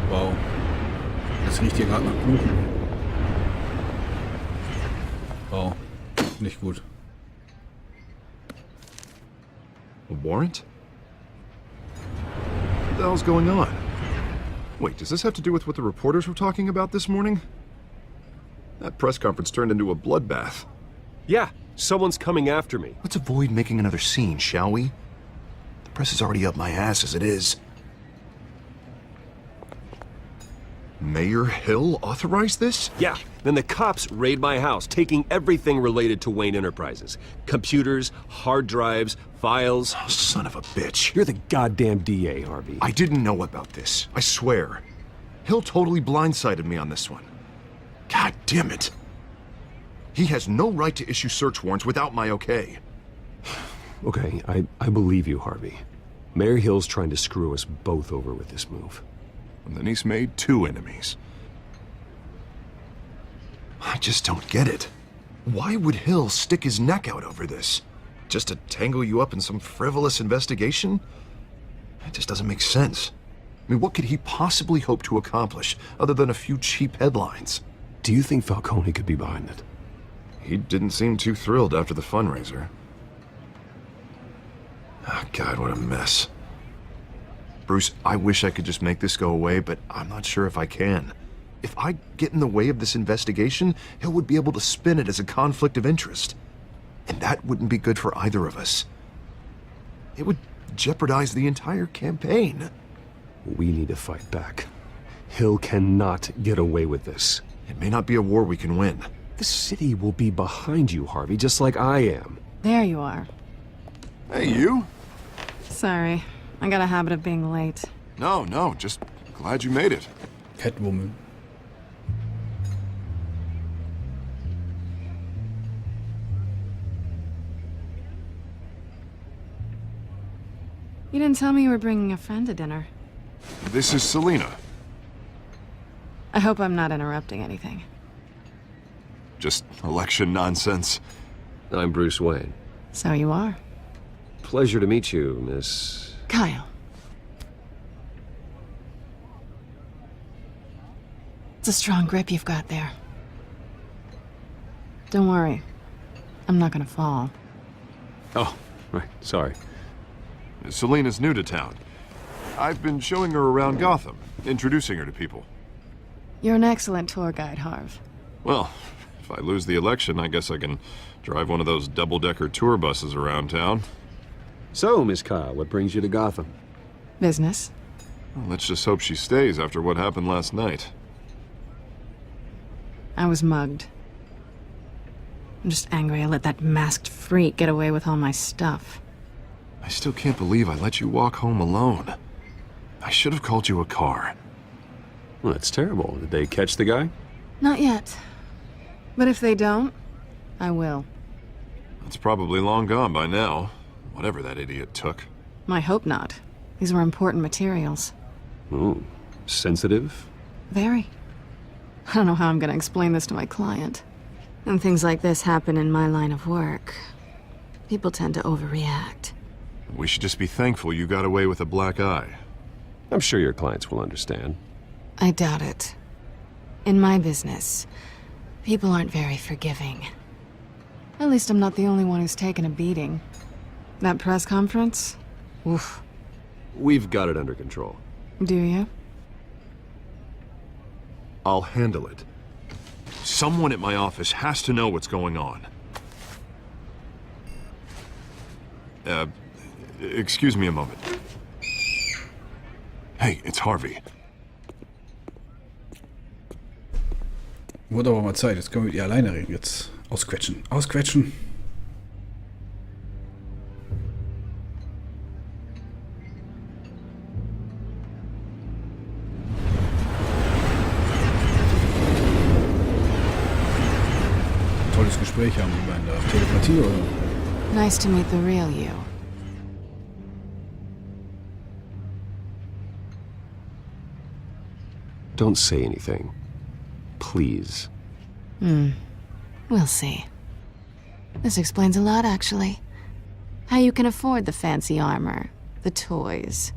Wow. Das riecht hier gerade nach Kuchen. Wow. Nicht gut. A warrant? What the hell's going on? Wait, does this have to do with what the reporters were talking about this morning? That press conference turned into a bloodbath. Yeah, someone's coming after me. Let's avoid making another scene, shall we? The press is already up my ass as it is. Mayor Hill authorized this? Yeah, then the cops raid my house, taking everything related to Wayne Enterprises. Computers, hard drives, files. Oh, son of a bitch. You're the goddamn DA, Harvey. I didn't know about this, I swear. Hill totally blindsided me on this one. God damn it. He has no right to issue search warrants without my okay. Okay, I believe you, Harvey. Mayor Hill's trying to screw us both over with this move. And then he's made 2 enemies. I just don't get it. Why would Hill stick his neck out over this? Just to tangle you up in some frivolous investigation? It just doesn't make sense. I mean, what could he possibly hope to accomplish other than a few cheap headlines? Do you think Falcone could be behind it? He didn't seem too thrilled after the fundraiser. Oh, God, what a mess. Bruce, I wish I could just make this go away, but I'm not sure if I can. If I get in the way of this investigation, Hill would be able to spin it as a conflict of interest. And that wouldn't be good for either of us. It would jeopardize the entire campaign. We need to fight back. Hill cannot get away with this. It may not be a war we can win. The city will be behind you, Harvey, just like I am. There you are. Hey, you? Sorry. I got a habit of being late. No, just glad you made it. Catwoman. You didn't tell me you were bringing a friend to dinner. This is Selena. I hope I'm not interrupting anything. Just election nonsense. I'm Bruce Wayne. So you are. Pleasure to meet you, Miss... Kyle. It's a strong grip you've got there. Don't worry. I'm not gonna fall. Oh, right, sorry. Selena's new to town. I've been showing her around Gotham, introducing her to people. You're an excellent tour guide, Harv. Well, if I lose the election, I guess I can drive one of those double-decker tour buses around town. So, Miss Kyle, what brings you to Gotham? Business. Well, let's just hope she stays after what happened last night. I was mugged. I'm just angry I let that masked freak get away with all my stuff. I still can't believe I let you walk home alone. I should have called you a car. Well, that's terrible. Did they catch the guy? Not yet. But if they don't, I will. It's probably long gone by now, whatever that idiot took. I hope not. These were important materials. Ooh, sensitive? Very. I don't know how I'm gonna explain this to my client. When things like this happen in my line of work, people tend to overreact. We should just be thankful you got away with a black eye. I'm sure your clients will understand. I doubt it. In my business, people aren't very forgiving. At least I'm not the only one who's taken a beating. That press conference? Oof. We've got it under control. Do you? I'll handle it. Someone at my office has to know what's going on. Excuse me a moment. Hey, it's Harvey. Wurde aber mal Zeit. Jetzt können wir mit ihr alleine reden. Jetzt ausquetschen. Ausquetschen. Tolles Gespräch haben wir in der Telepathie, oder? Nice to meet the real you. Don't say anything. Please. We'll see. This explains a lot, actually. How you can afford the fancy armor, the toys.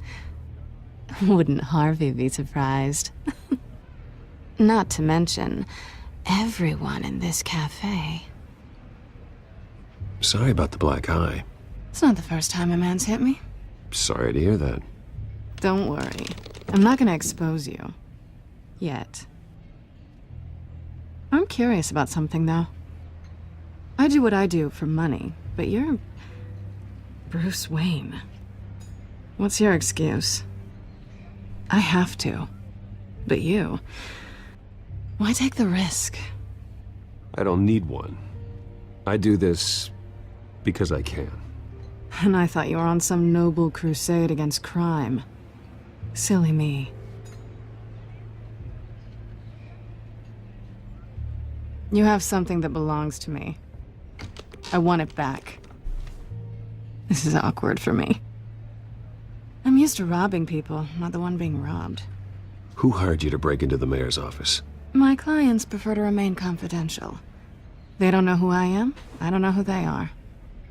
Wouldn't Harvey be surprised? Not to mention, everyone in this cafe. Sorry about the black eye. It's not the first time a man's hit me. Sorry to hear that. Don't worry. I'm not gonna expose you. Yet. I'm curious about something, though. I do what I do for money, but you're... Bruce Wayne. What's your excuse? I have to. But you... Why take the risk? I don't need one. I do this because I can. And I thought you were on some noble crusade against crime. Silly me. You have something that belongs to me. I want it back. This is awkward for me. I'm used to robbing people, not the one being robbed. Who hired you to break into the mayor's office? My clients prefer to remain confidential. They don't know who I am, I don't know who they are.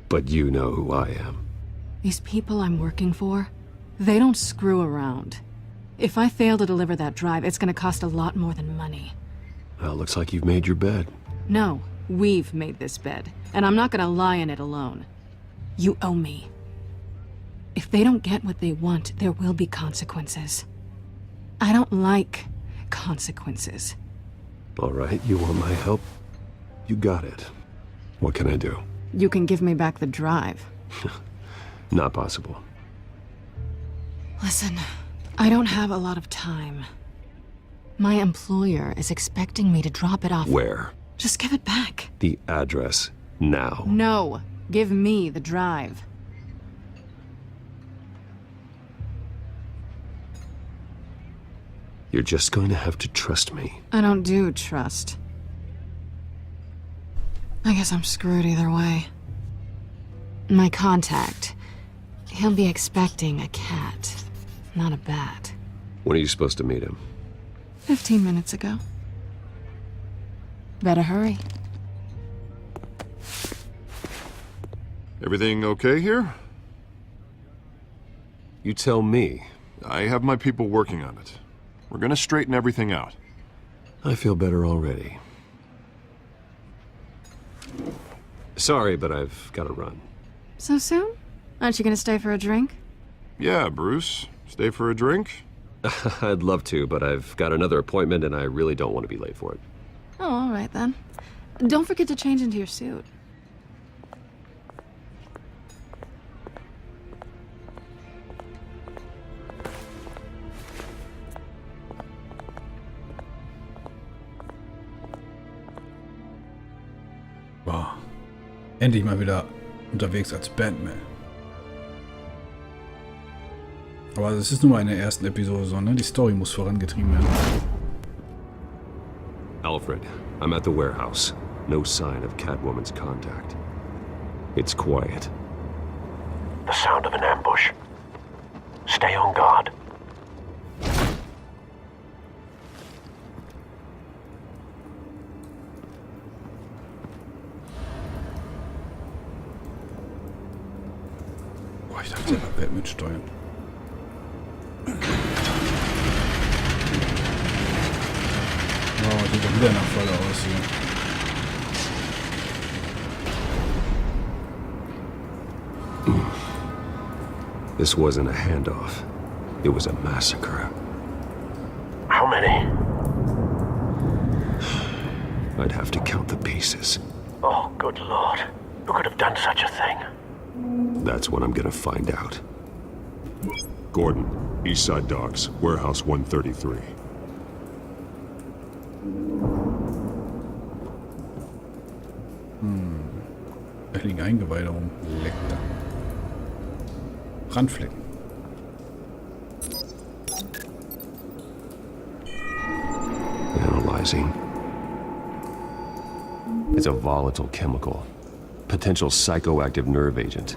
But you know who I am. These people I'm working for, they don't screw around. If I fail to deliver that drive, it's gonna cost a lot more than money. Well, looks like you've made your bed. No, we've made this bed, and I'm not gonna lie in it alone. You owe me. If they don't get what they want, there will be consequences. I don't like consequences. All right, you want my help? You got it. What can I do? You can give me back the drive. Not possible. Listen, I don't have a lot of time. My employer is expecting me to drop it off. Where? Just give it back. The address, now. No, give me the drive. You're just going to have to trust me. I don't do trust. I guess I'm screwed either way. My contact, he'll be expecting a cat, not a bat. When are you supposed to meet him? 15 minutes ago. Better hurry. Everything okay here? You tell me. I have my people working on it. We're gonna straighten everything out. I feel better already. Sorry, but I've got to run. So soon? Aren't you gonna stay for a drink? Yeah, Bruce. Stay for a drink? I'd love to, but I've got another appointment and I really don't want to be late for it. Oh, all right then. Don't forget to change into your suit. Wow. Endlich mal wieder unterwegs als Batman. Aber es ist nur mal in der ersten Episode so, ne? Die Story muss vorangetrieben werden. Alfred, I'm at the warehouse. No sign of Catwoman's contact. It's quiet. The sound of an ambush. Stay on guard. Boah, ich dachte, er wird mitsteuern. Wow, sieht doch wieder nach Falle aus hier. This wasn't a handoff. It was a massacre. How many? I'd have to count the pieces. Oh, good lord. Who could have done such a thing? That's what I'm gonna find out. Gordon, Eastside Docks, Warehouse 133. Da liegen Eingeweide rum. Leck da. Randflecken. Analyzing. It's a volatile chemical. Potential psychoactive nerve agent.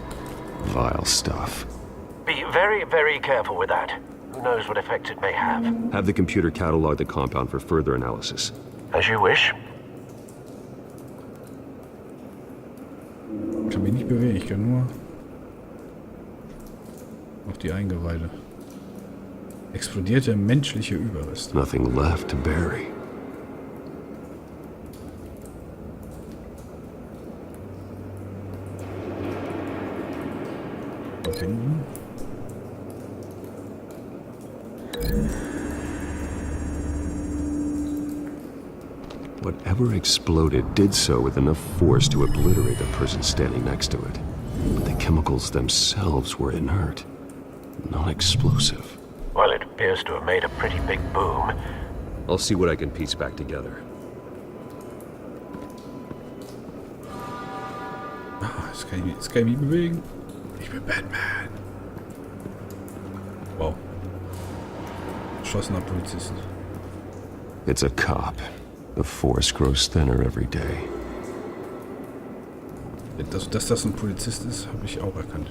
Vile stuff. Be very, very careful with that. Who knows what effect it may have. Have the computer catalog the compound for further analysis. As you wish. Ich kann mich nicht bewegen, ich kann nur auf die Eingeweide. Explodierte menschliche Überreste. Nothing left to bury. Verbinden. Whatever exploded did so with enough force to obliterate the person standing next to it. But the chemicals themselves were inert, not explosive. Well, it appears to have made a pretty big boom. I'll see what I can piece back together. Ah, jetzt kann ich mich bewegen. Ich bin Batman. Wow. Geschossener Polizist. It's a cop. The force grows thinner every day. Dass das ein Polizist ist, habe ich auch erkannt.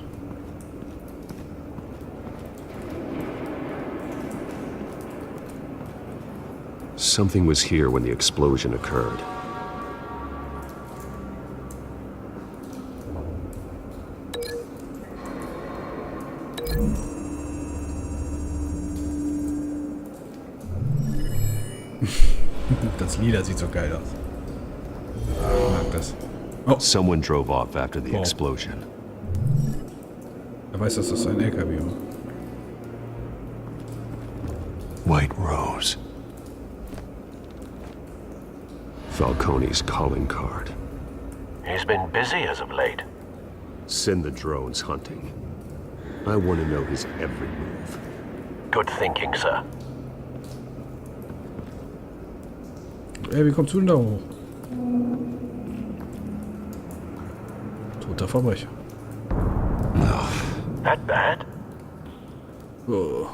Something was here when the explosion occurred. Das Lieder sieht so geil aus. Ich mag das. Oh, Someone drove off after the Wow. explosion. er weiß, dass das ein LKW war. White Rose. Falcone's calling card. He's been busy as of late. Send the drones hunting. I want to know his every move. Good thinking, sir. Ey, wie kommst du denn da hoch? Toter Verbrecher. That bad? Oh.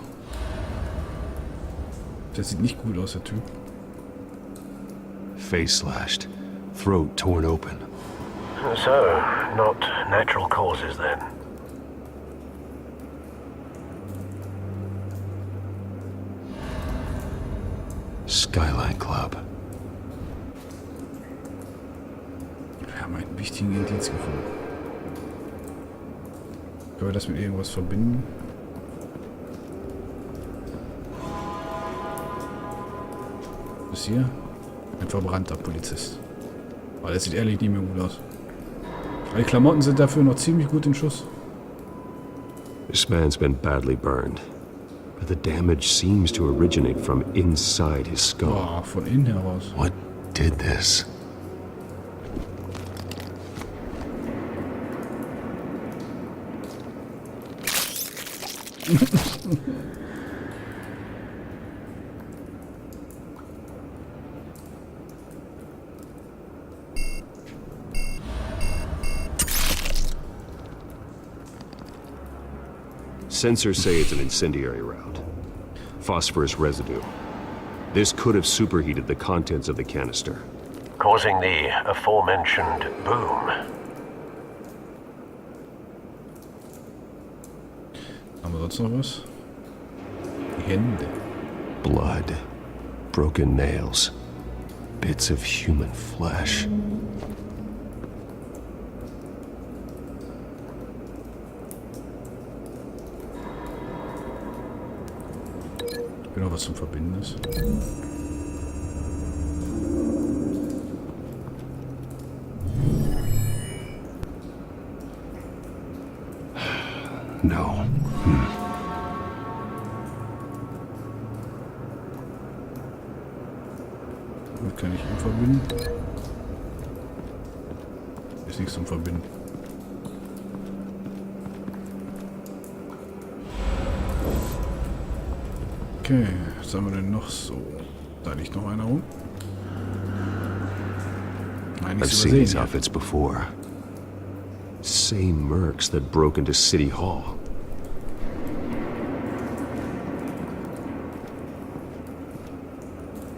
Der sieht nicht gut aus, der Typ. Face slashed. Throat torn open. So, not natural causes then. Skyline Club. Wir haben einen wichtigen Indiz gefunden. Können wir das mit irgendwas verbinden? Bis hier? Ein verbrannter Polizist. Aber der sieht ehrlich nicht mehr gut aus. Aber die Klamotten sind dafür noch ziemlich gut in Schuss. This man's been badly burned, but the damage seems to originate from inside his skull. Boah, von innen heraus. What did this? Sensors say it's an incendiary route. Phosphorus residue. This could have superheated the contents of the canister. Causing the aforementioned boom. Haben wir sonst noch was? Die Hände. Blood. Broken nails. Bits of human flesh. Will noch was zum Verbinden ist. No. Damit kann ich ihn verbinden. Ist nichts zum Verbinden. Okay, was haben wir denn noch so? Da liegt noch einer rum. Nein, I've nichts seen these übersehen. outfits before. Same mercs that broke into City Hall.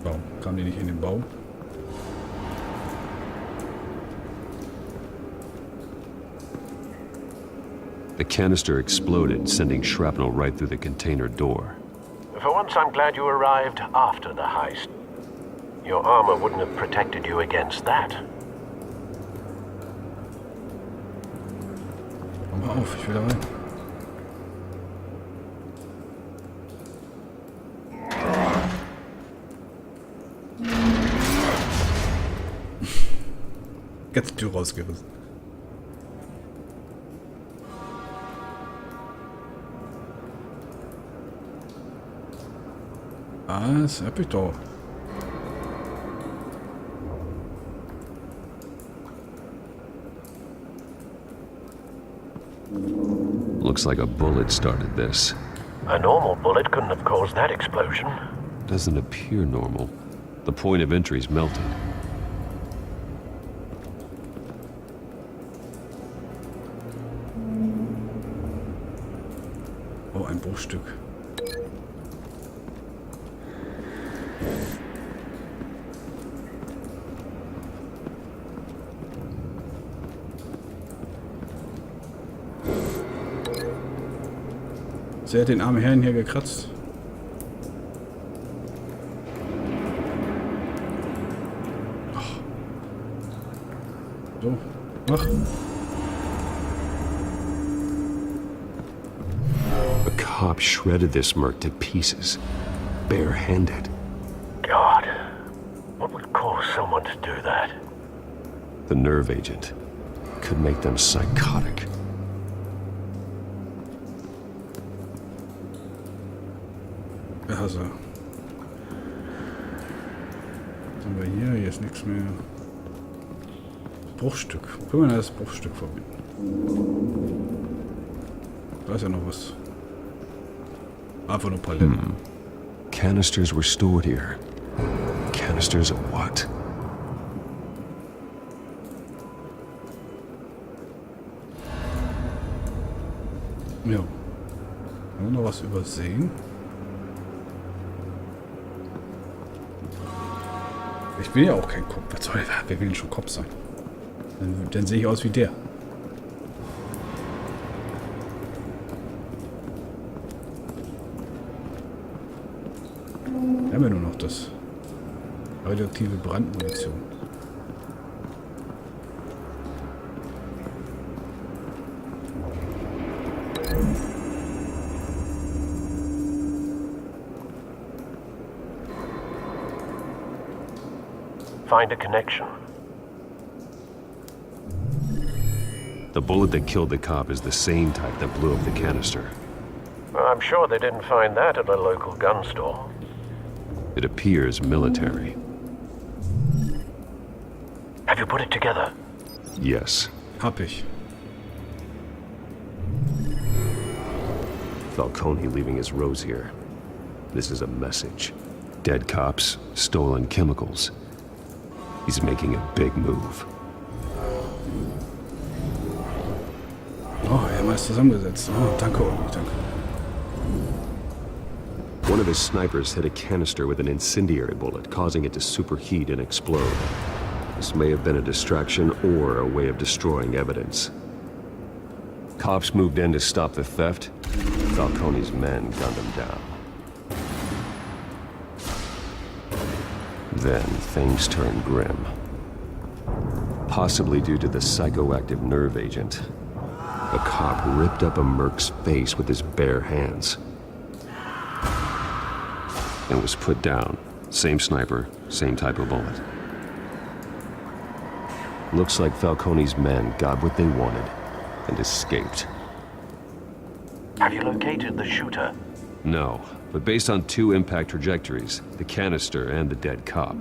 Warum kam die nicht in den Bau? The canister exploded, sending shrapnel right through the container door. For once, I'm glad you arrived after the heist. Your armor wouldn't have protected you against that. Komm mal auf, ich will da rein. ganze Tür rausgerissen. Was? Hab ich doch. Looks like a bullet started this. A normal bullet couldn't have caused that explosion. Doesn't appear normal. The point of entry's melted. Oh, ein Bruchstück. Sie hat den armen Herrn hier gekratzt. Ach. So, mach. A cop shredded this merc to pieces, bare-handed. God, what would cause someone to do that? The nerve agent could make them psychotic. Also. Was haben wir hier? Hier ist nichts mehr. Bruchstück. Können wir das Bruchstück verbinden? Da ist ja noch was. Einfach nur Paletten. Canisters were stored here. Canisters of what? Ja. Haben wir noch was übersehen? Ich will ja auch kein Kopf. Was soll das? Wer will denn schon Kopf sein? Dann sehe ich aus wie der. Wir haben ja nur noch das. Radioaktive Brandmunition. Find a connection. The bullet that killed the cop is the same type that blew up the canister. I'm sure they didn't find that at a local gun store. It appears military. Have you put it together? Yes. Hab ich. Falcone leaving his rose here. This is a message. Dead cops, stolen chemicals. He's making a big move. Oh, er hat es zusammengesetzt. Oh, danke, Olli, danke. One of his snipers hit a canister with an incendiary bullet, causing it to superheat and explode. This may have been a distraction or a way of destroying evidence. Cops moved in to stop the theft. Falcone's men gunned him down. Then things turned grim. Possibly due to the psychoactive nerve agent. A cop ripped up a merc's face with his bare hands. And was put down. Same sniper, same type of bullet. Looks like Falcone's men got what they wanted and escaped. Have you located the shooter? No, but based on two impact trajectories, the canister and the dead cop,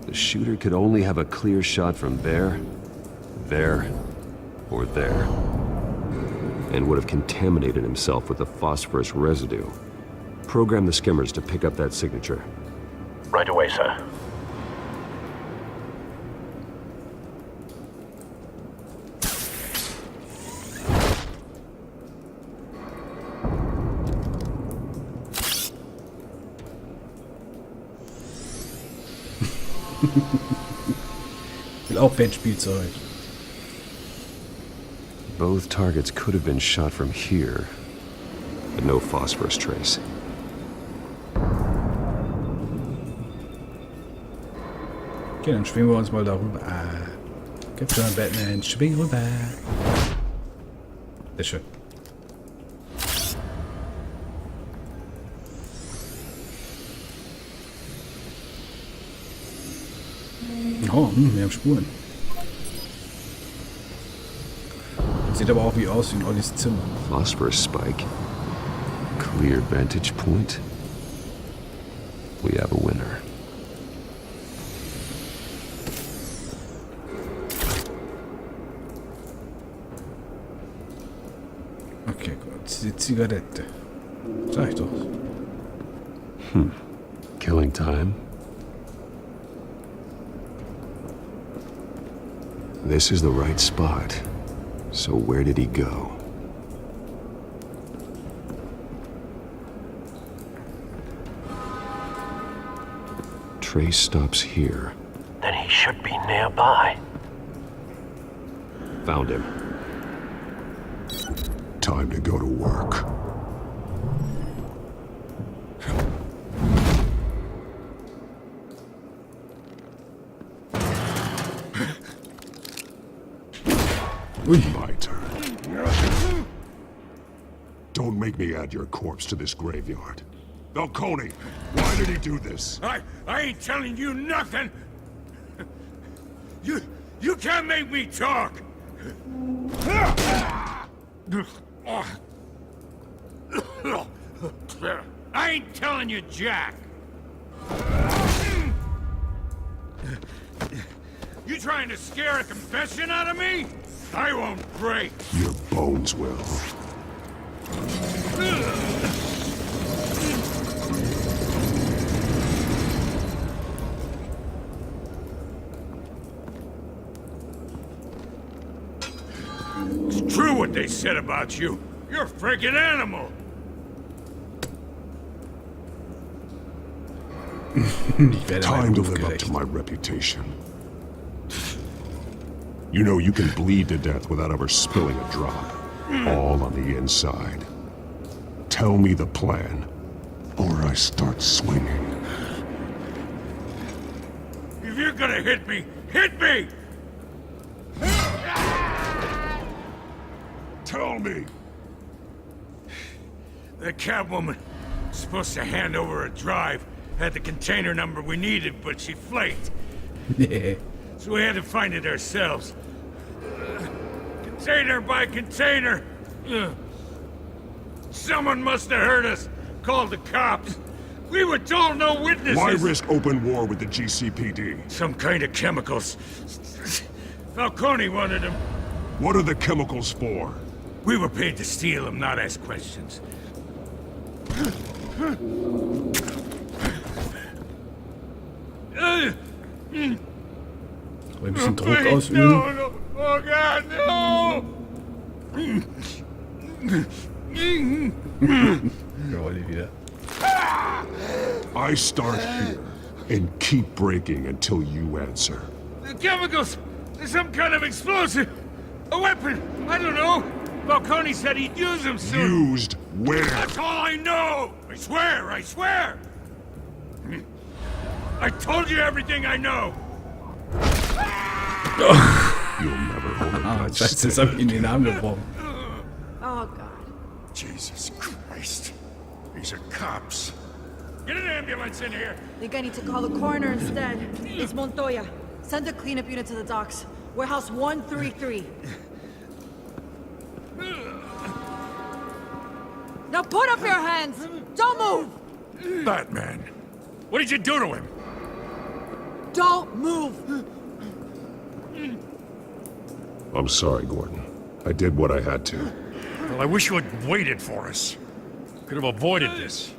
the shooter could only have a clear shot from there, or there, and would have contaminated himself with the phosphorus residue. Program the skimmers to pick up that signature. Right away, sir. Ich will auch Bandspielzeug. Both targets could have been shot from here, but no phosphorus trace. Okay, dann schwingen wir uns mal darüber. Gibt's schon Batman, schwing rüber. Sehr schön. Oh, wir haben Spuren. Sieht aber auch wie aus wie in Ollis Zimmer. Phosphorus spike. Clear vantage point. We have a winner. Okay, gut. Die Zigarette. Sag ich doch. Killing time. This is the right spot. So where did he go? Trace stops here. Then he should be nearby. Found him. Time to go to work. Ui. My turn. Don't make me add your corpse to this graveyard. Falcone, why did he do this? I ain't telling you nothing. You can't make me talk. I ain't telling you jack. You trying to scare a confession out of me? I won't break. Your bones will. It's true what they said about you. You're a freaking animal. Ich werde Time meinem to Ruf live up gerecht. to my reputation. You know you can bleed to death without ever spilling a drop. All on the inside. Tell me the plan, or I start swinging. If you're gonna hit me, hit me! Tell me! The Catwoman was supposed to hand over a drive. Had the container number we needed, but she flaked. Nee. So we had to find it ourselves. Container by container. Someone must have heard us. Called the cops. We were told no witnesses. Why risk open war with the GCPD? Some kind of chemicals. Falcone wanted them. What are the chemicals for? We were paid to steal them, not ask questions. Soll ein bisschen Druck Please, ausüben? no. Oh God, no! Ja, Olli wieder. I start here and keep breaking until you answer. The chemicals! There's some kind of explosive! A weapon! I don't know! Falcone said he'd use them soon! Used where? That's all I know! I swear! I swear! I told you everything I know! You'll never hold a Ah, gun scheiße, jetzt hab ich ihn in den Arm gebrochen. Oh, God. Jesus Christ. These are cops. Get an ambulance in here! Think I need to call the coroner instead. It's Montoya. Send a cleanup unit to the docks. Warehouse 133. Now put up your hands! Don't move! Batman. What did you do to him? Don't move! I'm sorry, Gordon. I did what I had to. Well, I wish you had waited for us. Could have avoided this.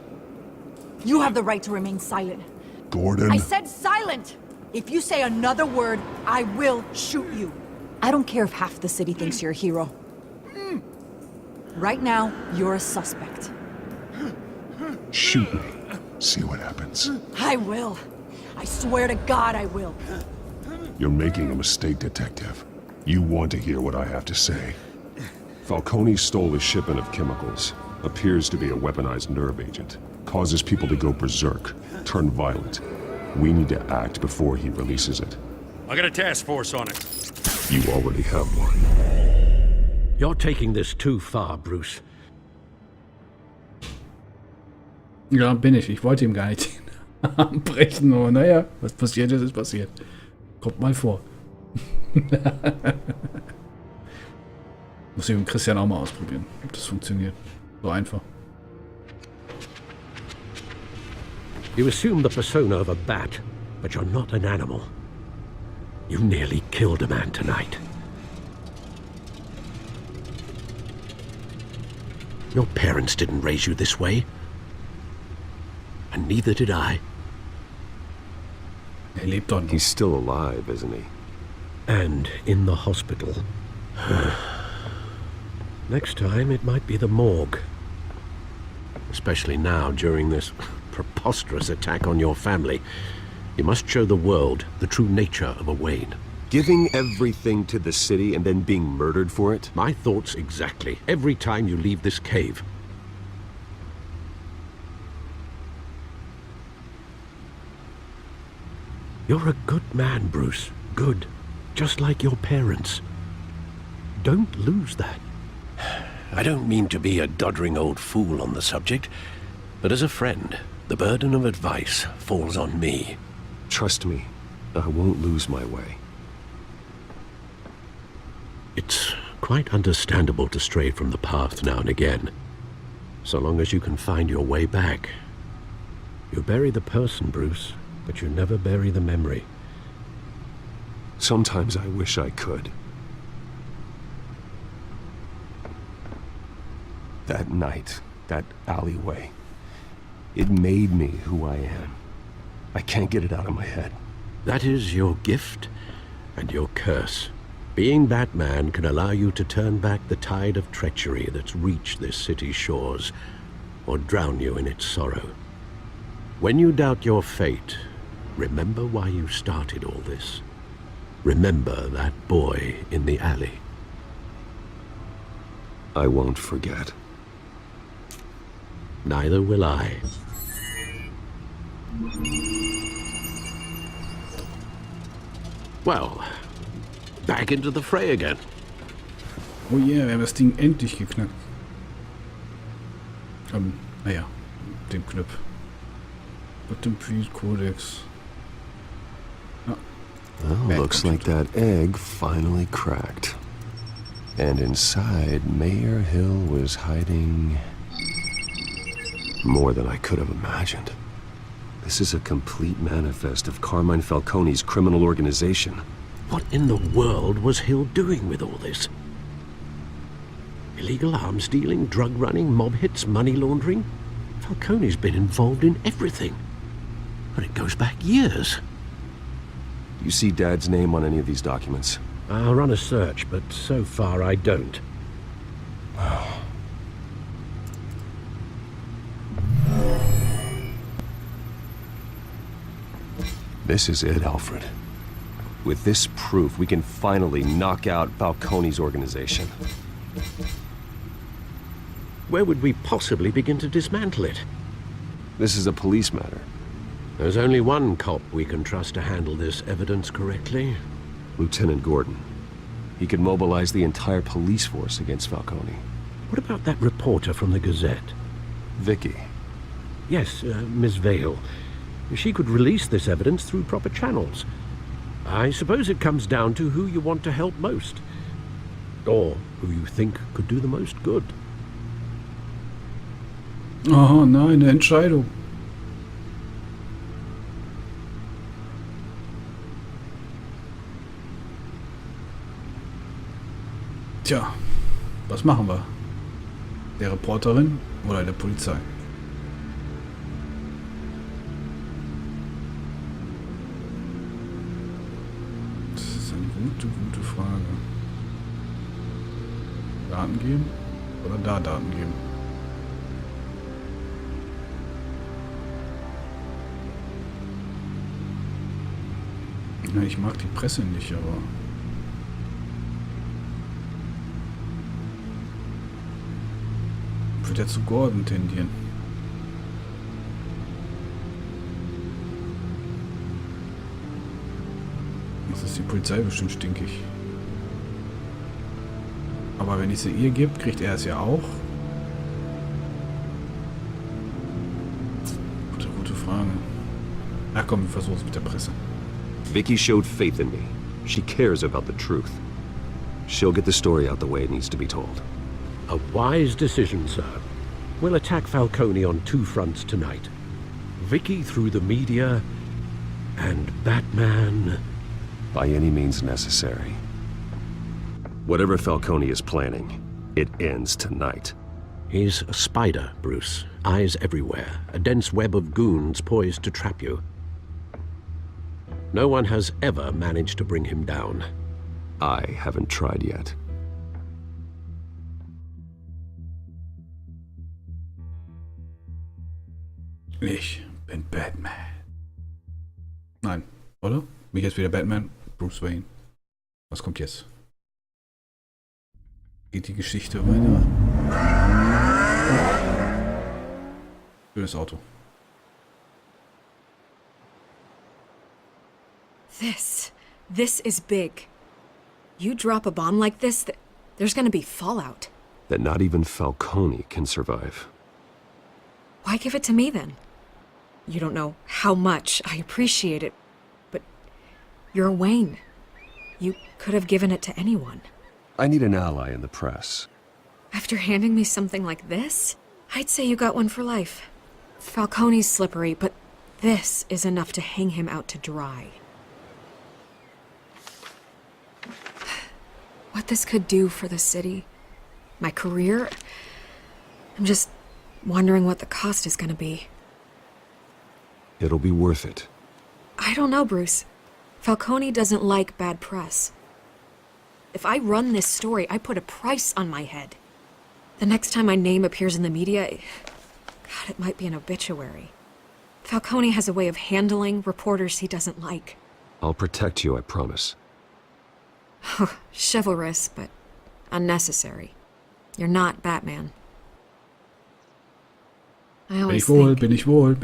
You have the right to remain silent. Gordon? I said silent! If you say another word, I will shoot you. I don't care if half the city thinks you're a hero. Right now, you're a suspect. Shoot me. See what happens. I will. I swear to God I will. You're making a mistake, Detective. You want to hear what I have to say. Falcone stole a shipment of chemicals. Appears to be a weaponized nerve agent. Causes people to go berserk, turn violent. We need to act before he releases it. I got a task force on it. You already have one. You're taking this too far, Bruce. Ja, bin ich. Ich wollte ihm gar nicht den Arm brechen, aber naja, was passiert ist, ist passiert. Kommt mal vor. Muss ich mit Christian auch mal ausprobieren, ob das funktioniert. So einfach. You assume the persona of a bat, but you're not an animal. You nearly killed a man tonight. Your parents didn't raise you this way. And neither did I. Er lebt doch noch. He's still alive, isn't he? And in the hospital. Next time, it might be the morgue. Especially now, during this preposterous attack on your family. You must show the world the true nature of a Wayne. Giving everything to the city and then being murdered for it? My thoughts exactly. Every time you leave this cave. You're a good man, Bruce. Good. Just like your parents. Don't lose that. I don't mean to be a doddering old fool on the subject, but as a friend, the burden of advice falls on me. Trust me, I won't lose my way. It's quite understandable to stray from the path now and again, so long as you can find your way back. You bury the person, Bruce, but you never bury the memory. Sometimes I wish I could. That night, that alleyway, it made me who I am. I can't get it out of my head. That is your gift and your curse. Being Batman can allow you to turn back the tide of treachery that's reached this city's shores, or drown you in its sorrow. When you doubt your fate, remember why you started all this. Remember that boy in the alley. I won't forget. Neither will I. Well, back into the fray again. Oh yeah, wir haben das Ding endlich geknackt. Naja, dem Knopf. Mit dem Kodex. Well, looks like that egg finally cracked. And inside, Mayor Hill was hiding more than I could have imagined. This is a complete manifest of Carmine Falcone's criminal organization. What in the world was Hill doing with all this? Illegal arms dealing, drug running, mob hits, money laundering? Falcone's been involved in everything. But it goes back years. You see Dad's name on any of these documents? I'll run a search, but so far I don't. This is it, Alfred. With this proof, we can finally knock out Falcone's organization. Where would we possibly begin to dismantle it? This is a police matter. There's only one cop we can trust to handle this evidence correctly. Lieutenant Gordon. He could mobilize the entire police force against Falcone. What about that reporter from the Gazette? Vicky. Yes, Miss Vale. She could release this evidence through proper channels. I suppose it comes down to who you want to help most. Or who you think could do the most good. Oh nein, eine Entscheidung. Tja, was machen wir? Der Reporterin oder der Polizei? Das ist eine gute Frage. Daten geben oder da Daten geben? Ja, ich mag die Presse nicht, aber... Ich würde ja zu Gordon tendieren. Jetzt ist die Polizei bestimmt stinkig. Aber wenn ich sie ihr gebe, kriegt er es ja auch. Gute Frage. Ach komm, wir versuchen es mit der Presse. Vicky showed faith in me. She cares about the truth. She'll get the story out the way it needs to be told. A wise decision, sir. We'll attack Falcone on 2 fronts tonight. Vicky through the media, and Batman... By any means necessary. Whatever Falcone is planning, it ends tonight. He's a spider, Bruce. Eyes everywhere. A dense web of goons poised to trap you. No one has ever managed to bring him down. I haven't tried yet. Ich bin Batman. Nein, oder? Wie jetzt wieder Batman? Bruce Wayne. Was kommt jetzt? Geht die Geschichte weiter? Schönes Auto. This is big. You drop a bomb like this, there's gonna be fallout. That not even Falcone can survive. Why give it to me then? You don't know how much I appreciate it, but you're Wayne. You could have given it to anyone. I need an ally in the press. After handing me something like this, I'd say you got one for life. Falcone's slippery, but this is enough to hang him out to dry. What this could do for the city, my career, I'm just wondering what the cost is gonna be. It'll be worth it. I don't know, Bruce. Falcone doesn't like bad press. If I run this story, I put a price on my head. The next time my name appears in the media, God, it might be an obituary. Falcone has a way of handling reporters he doesn't like. I'll protect you, I promise. Chivalrous, but unnecessary. You're not Batman. I always think bin ich wohl.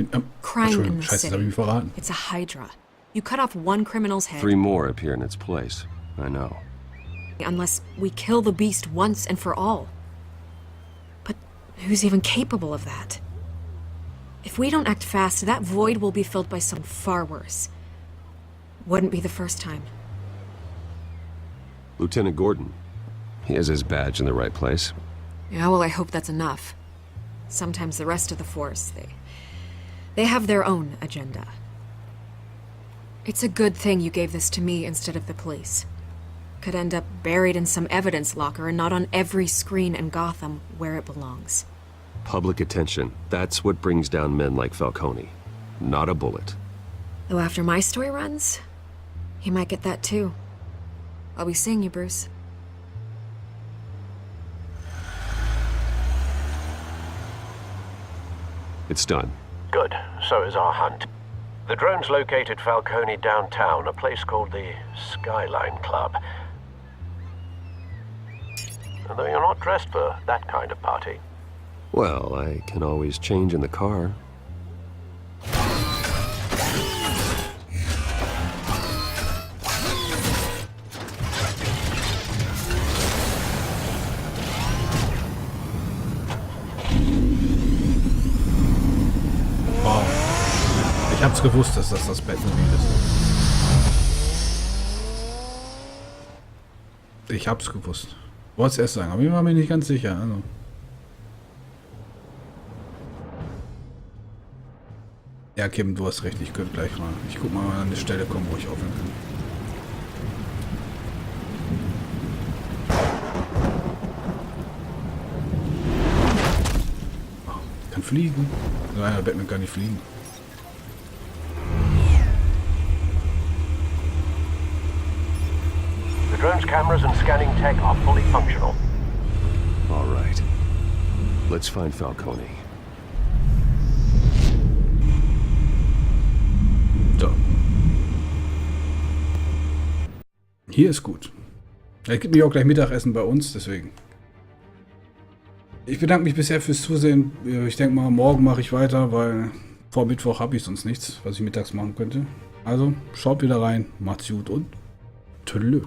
crime in the Scheiße, das hab ich city. mich verraten. It's a hydra. You cut off one criminal's head. 3 more appear in its place. I know. Unless we kill the beast once and for all. But who's even capable of that? If we don't act fast, that void will be filled by someone far worse. Wouldn't be the first time. Lieutenant Gordon. He has his badge in the right place. Yeah, well, I hope that's enough. Sometimes the rest of the force, they have their own agenda. It's a good thing you gave this to me instead of the police. Could end up buried in some evidence locker and not on every screen in Gotham where it belongs. Public attention. That's what brings down men like Falcone. Not a bullet. Though after my story runs, he might get that too. I'll be seeing you, Bruce. It's done. Good. So is our hunt. The drone's located Falcone downtown, a place called the Skyline Club. Although you're not dressed for that kind of party. Well, I can always change in the car. Ich hab's gewusst, dass das Batmobil ist. Ich hab's gewusst. Wollte es erst sagen, aber ich war mir nicht ganz sicher. Also. Ja, Kim, du hast recht, ich könnte gleich mal. Ich guck mal an eine Stelle kommen, wo ich aufhören kann. Oh, kann fliegen. Nein, der Batman kann nicht fliegen. The drone's cameras and scanning tech are fully functional. All right. Let's find Falcone. So. Hier ist gut. Er gibt mir auch gleich Mittagessen bei uns, deswegen. Ich bedanke mich bisher fürs Zusehen. Ich denke mal, morgen mache ich weiter, weil vor Mittwoch habe ich sonst nichts, was ich mittags machen könnte. Also, schaut wieder rein, macht's gut und tschüss.